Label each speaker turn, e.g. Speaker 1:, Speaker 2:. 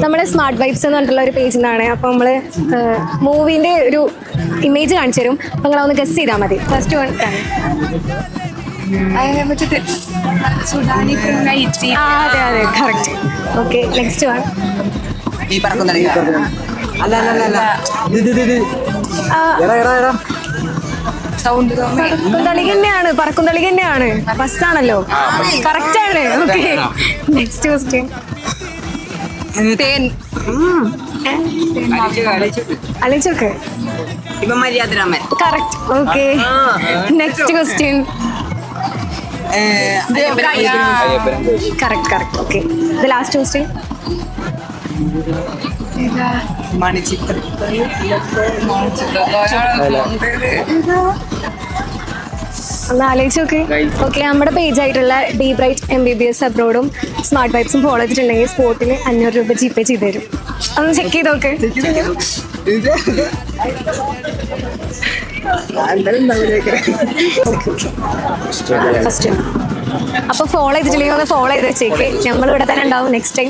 Speaker 1: നമ്മുടെ smart vibes എന്ന് പറഞ്ഞിട്ടുള്ള ഒരു പേജിൽ നിന്നാണ്. അപ്പോൾ നമ്മൾ മൂവിൻ്റെ ഒരു ഇമേജ് കാണിച്ചു തരും. അപ്പോൾ നിങ്ങളൊന്ന് ഗസ് ചെയ്താൽ മതി. ഫസ്റ്റ് വൺ അതെ അതെ correct. Okay, next one Parakkum Thalika തന്നെയാണ്. പറക്കുംതളിക തന്നെയാണ്. ഫസ്റ്റ് ആണല്ലോ, കറക്റ്റ് ആണ്. Okay, next question. അലിച്ചോക്ക് correct. Okay, next question. Correct correct. Okay, the last question. ഒന്ന് ആലോചിച്ച് നോക്ക്. ഓക്കെ, നമ്മുടെ പേജായിട്ടുള്ള ഡി ബ്രൈറ്റ് MBBS അബ്രോഡും സ്മാർട്ട് വൈബ്സും ഫോളോ ചെയ്തിട്ടുണ്ടെങ്കിൽ സ്പോട്ടിൽ 500 രൂപ GPay ചെയ്ത് തരും. ഒന്ന് ചെക്ക് ചെയ്ത് നോക്ക്. ഫസ്റ്റ് അപ്പോൾ ഫോളോ ചെയ്തിട്ടില്ലെങ്കിൽ ഒന്ന് ഫോളോ ചെയ്ത് വെച്ചേക്ക്. നമ്മളിവിടെ തന്നെ ഉണ്ടാവും നെക്സ്റ്റ് ടൈം.